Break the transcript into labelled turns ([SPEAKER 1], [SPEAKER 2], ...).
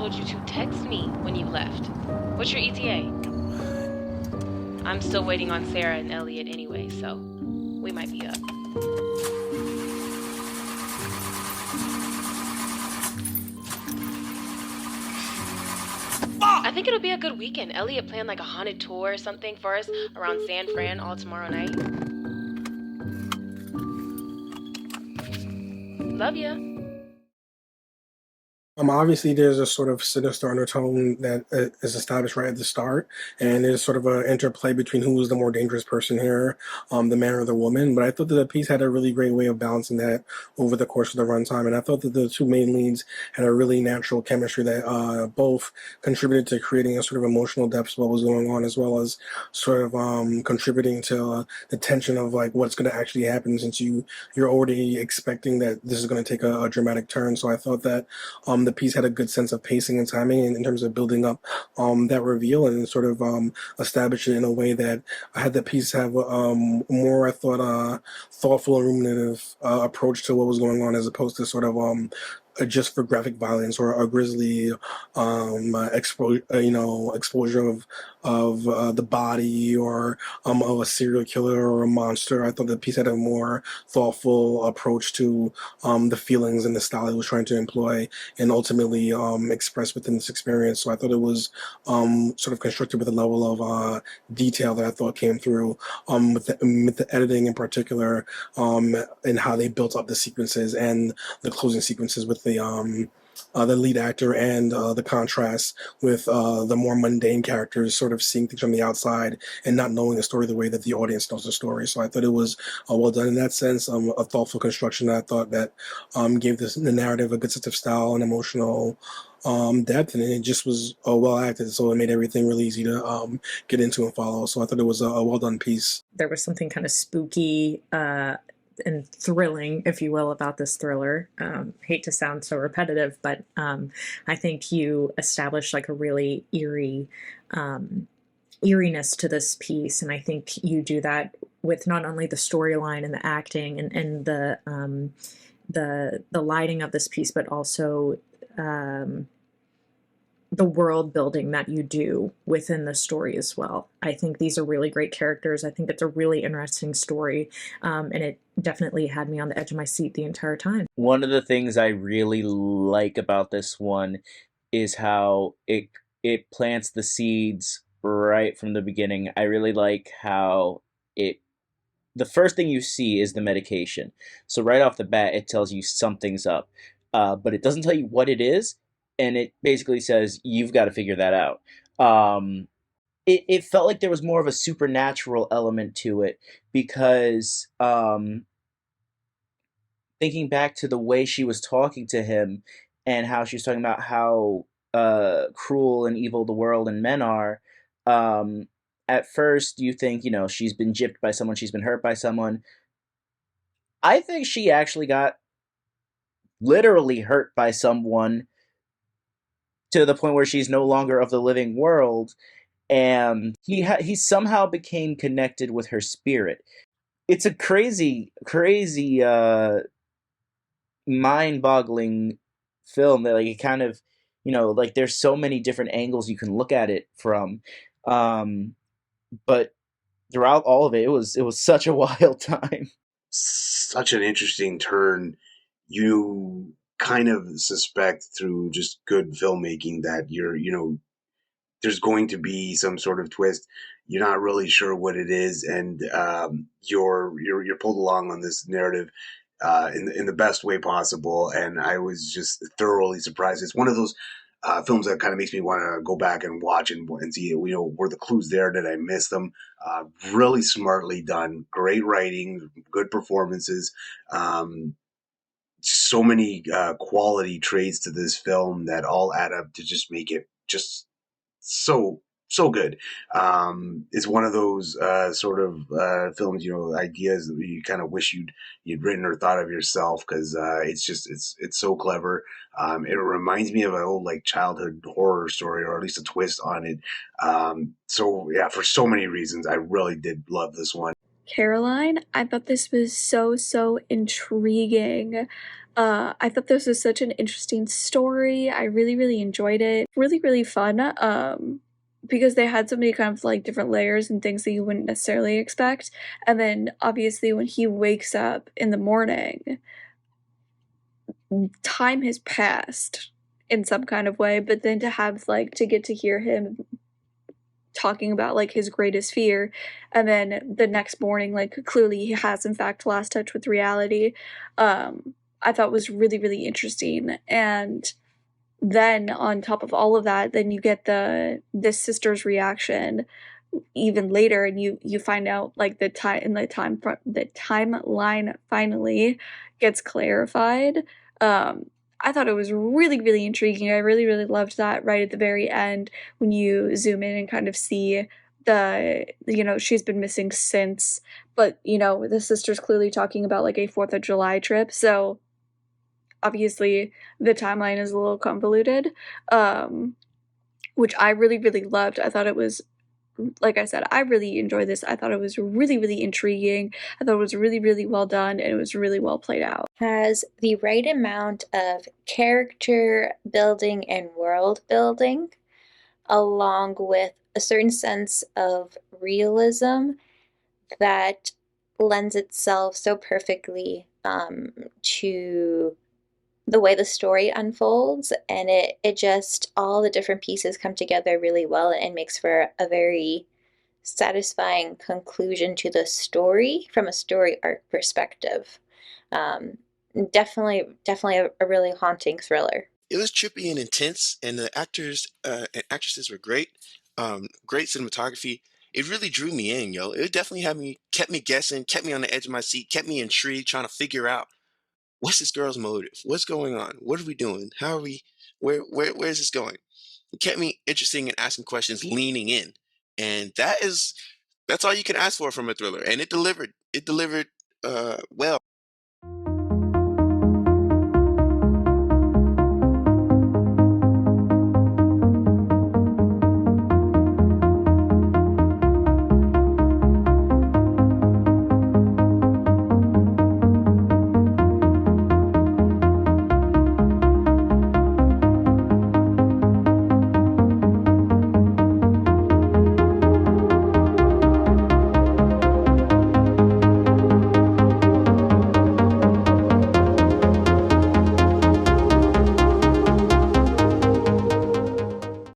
[SPEAKER 1] told you to text me when you left. What's your ETA? I'm still waiting on Sarah and Elliot anyway, so we might be up. I think it'll be a good weekend. Elliot planned like a haunted tour or something for us around San Fran all tomorrow night. Love ya.
[SPEAKER 2] Obviously, there's a sort of sinister undertone that is established right at the start, and there's sort of an interplay between who is the more dangerous person here, the man or the woman. But I thought that the piece had a really great way of balancing that over the course of the runtime, and I thought that the two main leads had a really natural chemistry that both contributed to creating a sort of emotional depth to what was going on, as well as sort of contributing to the tension of like what's going to actually happen, since you're already expecting that this is going to take a dramatic turn. So I thought that the piece had a good sense of pacing and timing in terms of building up that reveal, and sort of establish it in a way that I had the piece have more, I thought, thoughtful and ruminative approach to what was going on, as opposed to sort of just for graphic violence or a grisly exposure of the body, or of a serial killer or a monster. I thought the piece had a more thoughtful approach to the feelings and the style it was trying to employ and ultimately express within this experience. So I thought it was sort of constructed with a level of detail that I thought came through with the editing in particular, and how they built up the sequences and the closing sequences with the lead actor, and the contrast with the more mundane characters sort of seeing things from the outside and not knowing the story the way that the audience knows the story. So I thought it was well done in that sense, a thoughtful construction. I thought that gave the narrative a good sense of style and emotional depth, and it just was well acted, so it made everything really easy to get into and follow. So I thought it was a well done piece.
[SPEAKER 3] There was something kind of spooky and thrilling, if you will, about this thriller. Hate to sound so repetitive, but I think you established like a really eeriness to this piece, and I think you do that with not only the storyline and the acting and the lighting of this piece, but also the world building that you do within the story as well. I think these are really great characters. I think it's a really interesting story, and it definitely had me on the edge of my seat the entire time.
[SPEAKER 4] One of the things I really like about this one is how it plants the seeds right from the beginning. I really like how it the first thing you see is the medication. So right off the bat, it tells you something's up, but it doesn't tell you what it is, and it basically says you've got to figure that out. It felt like there was more of a supernatural element to it because thinking back to the way she was talking to him and how she was talking about how cruel and evil the world and men are. Um, at first, you think she's been gypped by someone, she's been hurt by someone. I think she actually got literally hurt by someone to the point where she's no longer of the living world, and he somehow became connected with her spirit. It's a crazy mind-boggling film that like it kind of like there's so many different angles you can look at it from, but throughout all of it was such a wild time.
[SPEAKER 5] Such an interesting turn. You kind of suspect through just good filmmaking that there's going to be some sort of twist. You're not really sure what it is, and you're pulled along on this narrative in the best way possible. And I was just thoroughly surprised. It's one of those films that kind of makes me want to go back and watch and see, were the clues there? Did I miss them? Really smartly done. Great writing, good performances. So many quality traits to this film that all add up to just make it just so good. It's one of those sort of films, ideas that you kind of wish you'd written or thought of yourself, because it's so clever. It reminds me of an old like childhood horror story, or at least a twist on it. So yeah, for so many reasons, I really did love this one.
[SPEAKER 6] Caroline. I thought this was so intriguing. I thought this was such an interesting story. I really enjoyed it. Really fun. Because they had so many kind of like different layers and things that you wouldn't necessarily expect. And then obviously when he wakes up in the morning, time has passed in some kind of way, but then to have like to get to hear him talking about like his greatest fear, and then the next morning like clearly he has in fact lost touch with reality, I thought was really interesting. And then on top of all of that, then you get this sister's reaction even later, and you find out like the timeline finally gets clarified. I thought it was really intriguing. I really loved that right at the very end when you zoom in and kind of see she's been missing since, but the sister's clearly talking about like a 4th of July trip, so obviously the timeline is a little convoluted, which I really loved. I thought it was, like I said, I really enjoyed this. I thought it was really intriguing. I thought it was really well done, and it was really well played out.
[SPEAKER 7] Has the right amount of character building and world building, along with a certain sense of realism that lends itself so perfectly to the way the story unfolds, and it just, all the different pieces come together really well and makes for a very satisfying conclusion to the story from a story arc perspective. Um, definitely a really haunting thriller.
[SPEAKER 8] It was trippy and intense, and the actors and actresses were great. Great cinematography. It really drew me in, yo. It definitely kept me guessing, kept me on the edge of my seat, kept me intrigued, trying to figure out what's this girl's motive, what's going on, what are we doing, how are we, where's this going? It kept me interested and asking questions, leaning in, and that's all you can ask for from a thriller, and it delivered. It delivered well.